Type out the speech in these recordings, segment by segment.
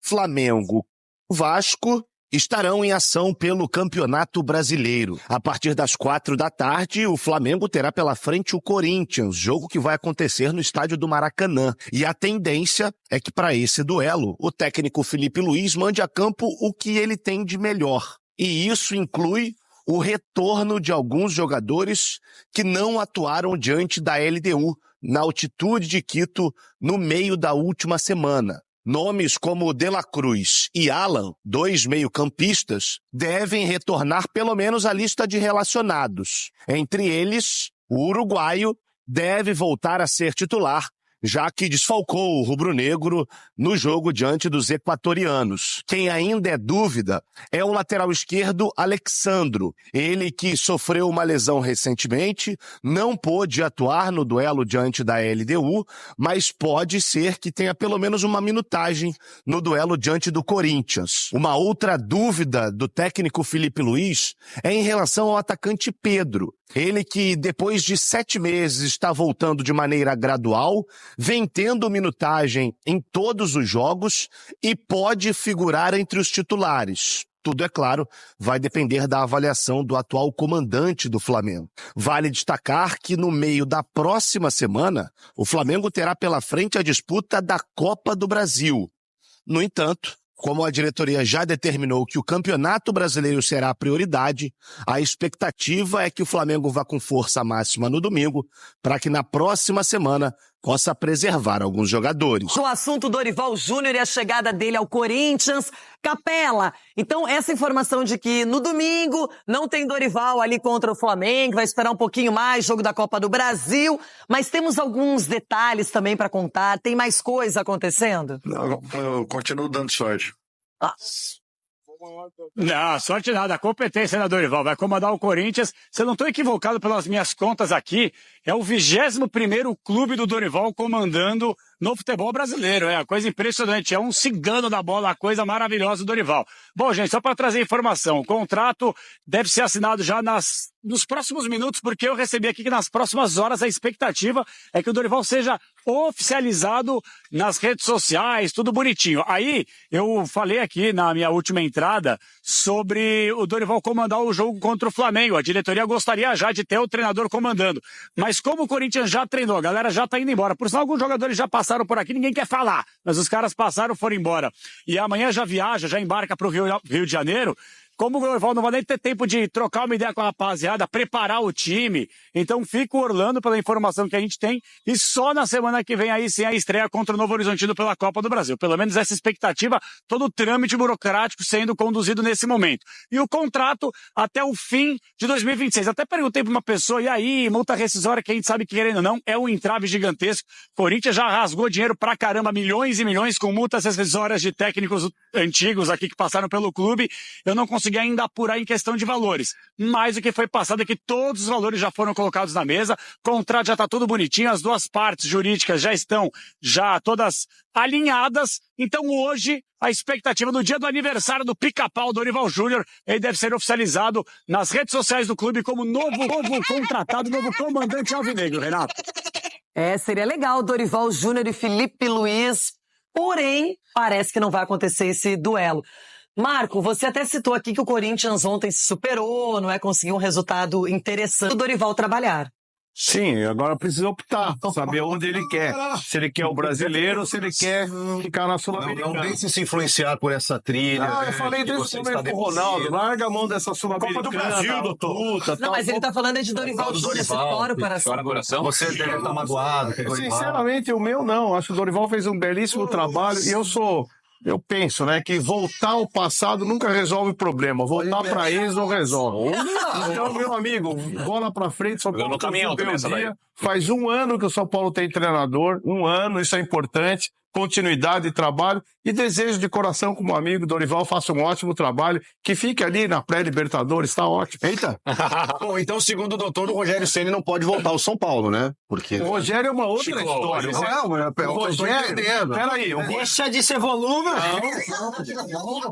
Flamengo e Vasco estarão em ação pelo Campeonato Brasileiro. A partir das 16h, o Flamengo terá pela frente o Corinthians, jogo que vai acontecer no estádio do Maracanã. E a tendência é que para esse duelo, o técnico Felipe Luiz mande a campo o que ele tem de melhor. E isso inclui o retorno de alguns jogadores que não atuaram diante da LDU na altitude de Quito no meio da última semana. Nomes como De La Cruz e Alan, 2 meio-campistas, devem retornar pelo menos à lista de relacionados. Entre eles, o uruguaio deve voltar a ser titular, já que desfalcou o rubro-negro no jogo diante dos equatorianos. Quem ainda é dúvida é o lateral esquerdo Alexandro. Ele que sofreu uma lesão recentemente, não pôde atuar no duelo diante da LDU, mas pode ser que tenha pelo menos uma minutagem no duelo diante do Corinthians. Uma outra dúvida do técnico Felipe Luiz é em relação ao atacante Pedro. Ele que, depois de 7 meses, está voltando de maneira gradual, vem tendo minutagem em todos os jogos e pode figurar entre os titulares. Tudo, é claro, vai depender da avaliação do atual comandante do Flamengo. Vale destacar que no meio da próxima semana, o Flamengo terá pela frente a disputa da Copa do Brasil. No entanto, como a diretoria já determinou que o Campeonato Brasileiro será a prioridade, a expectativa é que o Flamengo vá com força máxima no domingo, para que na próxima semana possa preservar alguns jogadores. O assunto Dorival Júnior e a chegada dele ao Corinthians. Capela, então essa informação de que no domingo não tem Dorival ali contra o Flamengo, vai esperar um pouquinho mais, jogo da Copa do Brasil, mas temos alguns detalhes também para contar, tem mais coisa acontecendo? Não, eu continuo dando sorte. Não, sorte nada. A competência da Dorival vai comandar o Corinthians. Se eu não estou equivocado pelas minhas contas aqui, é o 21º clube do Dorival comandando no futebol brasileiro. É uma coisa impressionante. É um cigano da bola, a coisa maravilhosa do Dorival. Bom, gente, só para trazer informação, o contrato deve ser assinado já nos próximos minutos, porque eu recebi aqui que nas próximas horas a expectativa é que o Dorival seja oficializado nas redes sociais, tudo bonitinho. Aí, eu falei aqui na minha última entrada sobre o Dorival comandar o jogo contra o Flamengo. A diretoria gostaria já de ter o treinador comandando. Mas como o Corinthians já treinou, a galera já tá indo embora. Por sinal, alguns jogadores já passaram por aqui, ninguém quer falar. Mas os caras passaram e foram embora. E amanhã já viaja, já embarca pro Rio de Janeiro. Como o Dorival não vai nem ter tempo de trocar uma ideia com a rapaziada, preparar o time, então fica o Orlando pela informação que a gente tem, e só na semana que vem aí sim a estreia contra o Novo Horizontino pela Copa do Brasil. Pelo menos essa expectativa, todo o trâmite burocrático sendo conduzido nesse momento. E o contrato até o fim de 2026. Até perguntei para uma pessoa, e aí, multa rescisória que a gente sabe que querendo ou não, é um entrave gigantesco. Corinthians já rasgou dinheiro pra caramba, milhões e milhões com multas rescisórias de técnicos antigos aqui que passaram pelo clube. Eu não consegui ainda apurar em questão de valores. Mas o que foi passado é que todos os valores já foram colocados na mesa, o contrato já está tudo bonitinho, as duas partes jurídicas já estão todas alinhadas. Então hoje, a expectativa do dia do aniversário do Pica-Pau Dorival Júnior, ele deve ser oficializado nas redes sociais do clube como novo contratado, novo comandante alvinegro, Renato. Seria legal, Dorival Júnior e Felipe Luiz, porém, parece que não vai acontecer esse duelo. Marco, você até citou aqui que o Corinthians ontem se superou, não é? Conseguiu um resultado interessante do Dorival trabalhar. Sim, agora precisa optar, saber onde ele quer. Se ele quer o brasileiro ou se ele quer ficar na Sul-Americana. Não deixe se influenciar por essa trilha. Eu falei desde o começo com o Ronaldo. Larga a mão dessa Sul-Americana. Copa do Brasil, doutor. Não, mas ele tá falando de Dorival Júnior. Chora o coração. Você deve estar magoado. Sinceramente, o meu não. Acho que o Dorival fez um belíssimo trabalho e eu penso, né, que voltar ao passado nunca resolve o problema. Voltar para eles não resolve. Então, meu amigo, bola para frente. São Paulo faz 1 ano que o São Paulo tem treinador. 1 ano, isso é importante. Continuidade de trabalho e desejo de coração como amigo Dorival, faça um ótimo trabalho, que fique ali na pré-Libertadores, tá ótimo. Eita! Bom, então, segundo o doutor, o Rogério Ceni não pode voltar ao São Paulo, né? Porque... O Rogério é uma outra história. O Rogério, peraí. Deixa de ser volume.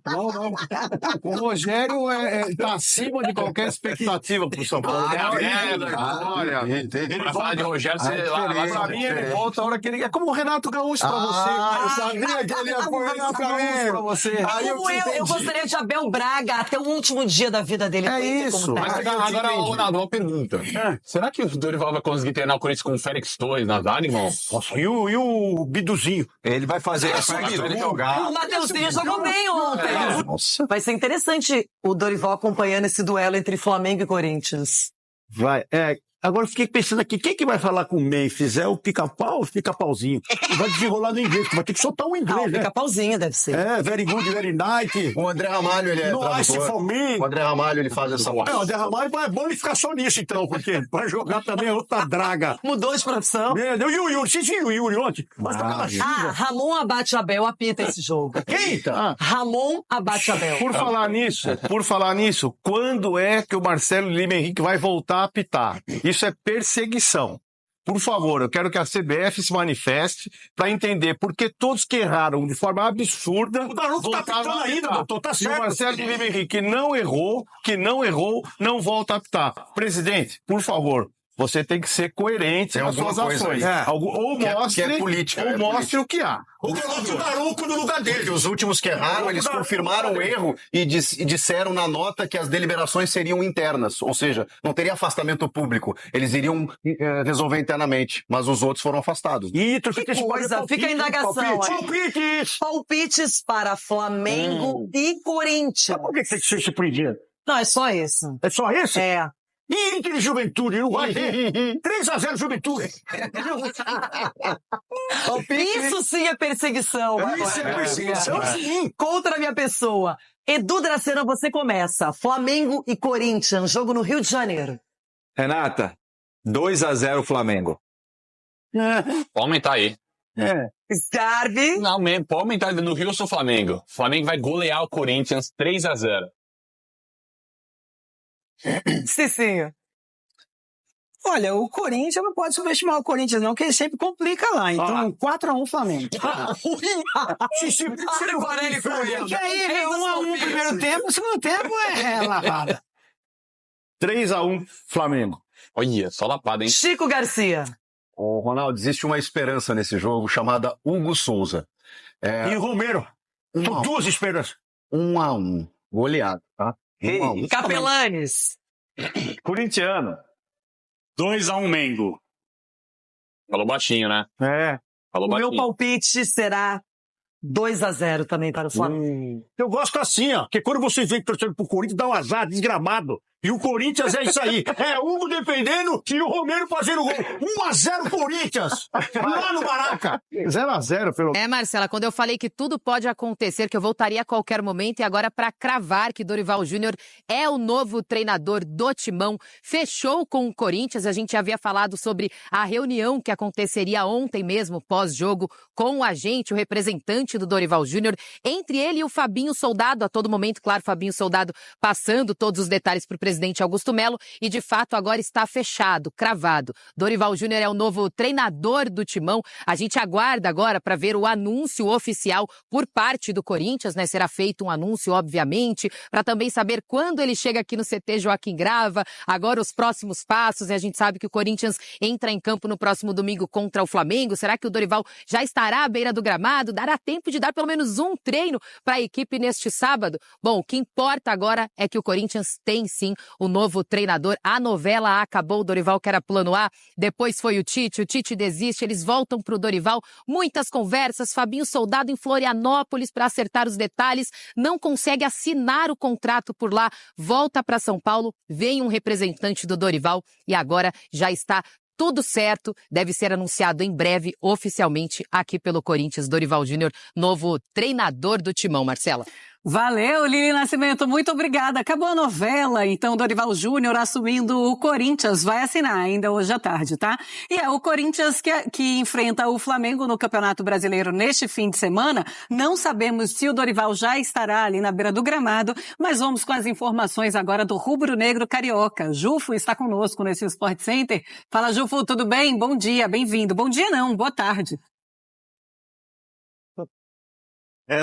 Não. O Rogério tá acima de qualquer expectativa pro São Paulo. Olha, ele falar de Rogério, pra mim ele volta a hora que ele... É como o Renato Gaúcho pra você. Eu sabia que ele ia apoiar pra mim. Aí Eu gostaria de Abel Braga até o último dia da vida dele. É isso. Agora, Ronaldo, uma pergunta. Será que o Dorival vai conseguir treinar o Corinthians com o Félix Torres na zaga, irmão? Nossa, e o Biduzinho? Ele vai fazer essa jogar. O Mateuzinho jogou bem ontem. Nossa. Vai ser interessante o Dorival acompanhando esse duelo entre Flamengo e Corinthians. Vai. Agora eu fiquei pensando aqui, quem que vai falar com o Memphis? É o Pica-Pau ou o Pica-Pauzinho? Vai desenrolar no inglês, vai ter que soltar um inglês, né? Pica-pauzinho deve ser. Very good, very nice. O André Ramalho, ele é Nice tradutor. for me. O André Ramalho, ele faz essa parte. O André Ramalho é bom ele ficar só nisso, então, porque vai jogar também é outra draga. Mudou de profissão. E o Yuri, vocês viram o Yuri ontem? Vai tocar na China. Ramon Abate Abel apita esse jogo. Eita! Ramon Abate Abel. Por falar nisso, quando é que o Marcelo Lima Henrique vai voltar a apitar? Isso é perseguição. Por favor, eu quero que a CBF se manifeste para entender por que todos que erraram de forma absurda. O Daruco tá apitando ainda, doutor, tá Se o certo. Marcelo Lima Henrique não errou, não volta a apitar. Presidente, por favor, você tem que ser coerente Tem nas suas alguma coisa ações. aí. Ou Que é mostre, política, ou é mostre política. o que há. Ou coloque o Daruco no lugar dele. Porque os últimos que erraram, eles confirmaram o erro e disseram na nota que as deliberações seriam internas, ou seja, não teria afastamento público. Eles iriam resolver internamente, mas os outros foram afastados. Que coisa, fica a indagação. Palpites! Palpites para Flamengo e Corinthians. Por que você tem que ser surpreendido? Não, é só esse. É só esse? É. E Inter e Juventude, não vai ter. 3-0 Juventude. Isso sim é perseguição. Isso é perseguição, sim. Contra a minha pessoa. Edu Dracena, você começa. Flamengo e Corinthians, jogo no Rio de Janeiro. Renata, 2-0 Flamengo. Pode aumentar aí. Scarbi. Não, mesmo, pode aumentar no Rio, eu sou Flamengo. O Flamengo vai golear o Corinthians 3-0. Cicinho. Olha, o Corinthians não pode subestimar o Corinthians, não, que ele sempre complica lá. Então, 4-1 Flamengo. E aí, 1-1 primeiro tempo, o segundo tempo é lavada. 3-1 Flamengo. Olha, só lapada, hein? Chico Garcia. Ô, Ronaldo, existe uma esperança nesse jogo chamada Hugo Souza. E Romero. São duas esperanças. 1-1. Goleado, tá? 1-1. Capelanes. Corintiano. 2-1 Mengo. Falou baixinho, né? Falou O meu baixinho. palpite será 2-0 também para o Flamengo. Eu gosto assim, ó. Porque quando você vem torcendo pro Corinthians, dá um azar, desgramado. E o Corinthians é isso aí. É Hugo defendendo e o Romero fazendo gol. 1-0 Corinthians. Lá no Maraca. 0-0 pelo... Marcela, quando eu falei que tudo pode acontecer, que eu voltaria a qualquer momento, e agora para cravar que Dorival Júnior é o novo treinador do Timão, fechou com o Corinthians. A gente havia falado sobre a reunião que aconteceria ontem mesmo, pós-jogo, com o agente, o representante do Dorival Júnior, entre ele e o Fabinho Soldado, a todo momento, claro, Fabinho Soldado passando todos os detalhes para o presidente Augusto Melo, e de fato agora está fechado, cravado. Dorival Júnior é o novo treinador do Timão. A gente aguarda agora para ver o anúncio oficial por parte do Corinthians, né? Será feito um anúncio, obviamente, para também saber quando ele chega aqui no CT Joaquim Grava, agora os próximos passos, e a gente sabe que o Corinthians entra em campo no próximo domingo contra o Flamengo. Será que o Dorival já estará à beira do gramado? Dará tempo de dar pelo menos um treino para a equipe neste sábado? Bom, o que importa agora é que o Corinthians tem sim o novo treinador. A novela acabou, o Dorival que era plano A, depois foi o Tite desiste, eles voltam para o Dorival, muitas conversas, Fabinho Soldado em Florianópolis para acertar os detalhes, não consegue assinar o contrato por lá, volta para São Paulo, vem um representante do Dorival e agora já está tudo certo, deve ser anunciado em breve, oficialmente, aqui pelo Corinthians, Dorival Júnior, novo treinador do Timão, Marcela. Valeu, Lili Nascimento, muito obrigada. Acabou a novela, então Dorival Júnior assumindo o Corinthians, vai assinar ainda hoje à tarde, tá? E é o Corinthians que enfrenta o Flamengo no Campeonato Brasileiro neste fim de semana. Não sabemos se o Dorival já estará ali na beira do gramado, mas vamos com as informações agora do Rubro Negro Carioca. Jufo está conosco nesse Sport Center. Fala, Jufo, tudo bem? Bom dia, bem-vindo. Bom dia não, boa tarde.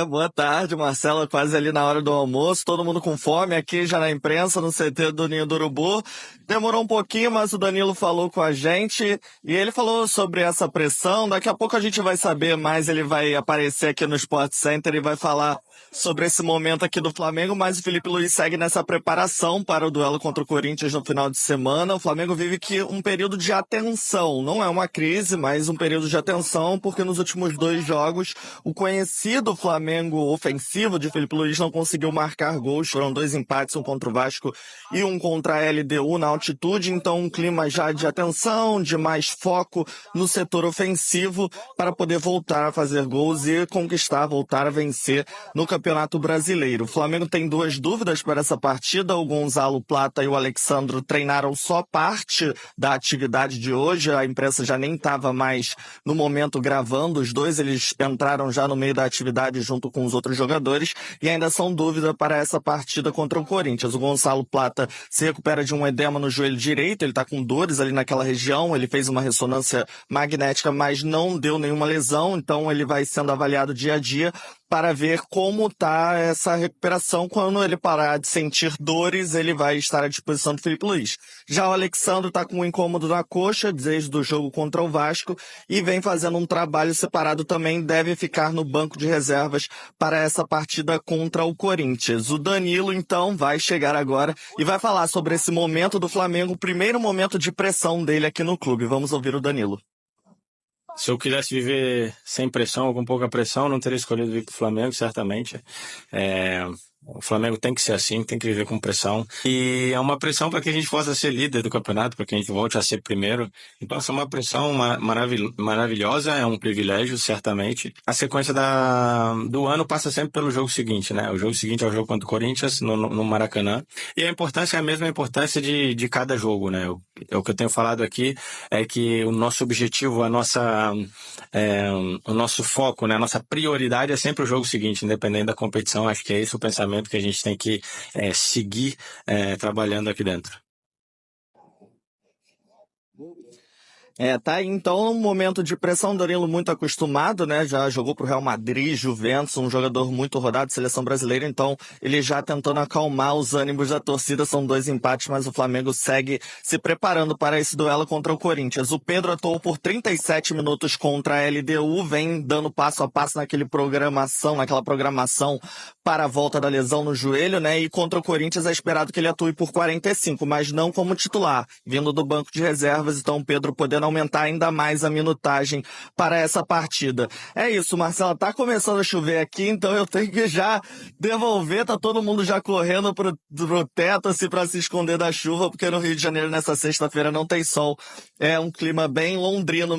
Boa tarde, Marcelo, quase ali na hora do almoço, todo mundo com fome aqui já na imprensa, no CT do Ninho do Urubu. Demorou um pouquinho, mas o Danilo falou com a gente e ele falou sobre essa pressão. Daqui a pouco a gente vai saber mais, ele vai aparecer aqui no Sport Center e vai falar sobre esse momento aqui do Flamengo, mas o Felipe Luiz segue nessa preparação para o duelo contra o Corinthians no final de semana. O Flamengo vive aqui um período de atenção, não é uma crise, mas um período de atenção, porque nos últimos 2 jogos, o conhecido Flamengo ofensivo de Felipe Luiz não conseguiu marcar gols, foram 2 empates, um contra o Vasco e um contra a LDU na altitude, então um clima já de atenção, de mais foco no setor ofensivo para poder voltar a fazer gols e voltar a vencer no Campeonato Brasileiro. O Flamengo tem 2 dúvidas para essa partida, o Gonzalo Plata e o Alexandro treinaram só parte da atividade de hoje, a imprensa já nem estava mais no momento gravando, os 2 eles entraram já no meio da atividade junto com os outros jogadores e ainda são dúvida para essa partida contra o Corinthians. O Gonzalo Plata se recupera de um edema no joelho direito, ele está com dores ali naquela região, ele fez uma ressonância magnética, mas não deu nenhuma lesão, então ele vai sendo avaliado dia a dia para ver como está essa recuperação. Quando ele parar de sentir dores, ele vai estar à disposição do Felipe Luiz. Já o Alexandre está com um incômodo na coxa, desde o jogo contra o Vasco, e vem fazendo um trabalho separado também, deve ficar no banco de reservas para essa partida contra o Corinthians. O Danilo, então, vai chegar agora e vai falar sobre esse momento do Flamengo, o primeiro momento de pressão dele aqui no clube. Vamos ouvir o Danilo. Se eu quisesse viver sem pressão ou com pouca pressão, não teria escolhido vir para o Flamengo, certamente. O Flamengo tem que ser assim, tem que viver com pressão. E é uma pressão para que a gente possa ser líder do campeonato, para que a gente volte a ser primeiro. Então, essa é uma pressão maravilhosa, é um privilégio, certamente. A sequência do ano passa sempre pelo jogo seguinte, né? O jogo seguinte é o jogo contra o Corinthians, no Maracanã. E a importância é a mesma importância de cada jogo, né? O que eu tenho falado aqui é que o nosso objetivo, o nosso foco, né? A nossa prioridade é sempre o jogo seguinte, independente da competição. Acho que é esse o pensamento que a gente tem que seguir trabalhando aqui dentro. Tá aí então um momento de pressão, Danilo muito acostumado, né? Já jogou pro Real Madrid, Juventus, um jogador muito rodado, seleção brasileira, então ele já tentando acalmar os ânimos da torcida, são 2 empates, mas o Flamengo segue se preparando para esse duelo contra o Corinthians. O Pedro atuou por 37 minutos contra a LDU, vem dando passo a passo naquela programação para a volta da lesão no joelho, né? E contra o Corinthians é esperado que ele atue por 45, mas não como titular, vindo do banco de reservas, então o Pedro podendo aumentar ainda mais a minutagem para essa partida. É isso, Marcelo, tá começando a chover aqui, então eu tenho que já devolver, tá todo mundo já correndo pro teto, assim, para se esconder da chuva, porque no Rio de Janeiro nessa sexta-feira não tem sol. É um clima bem londrino.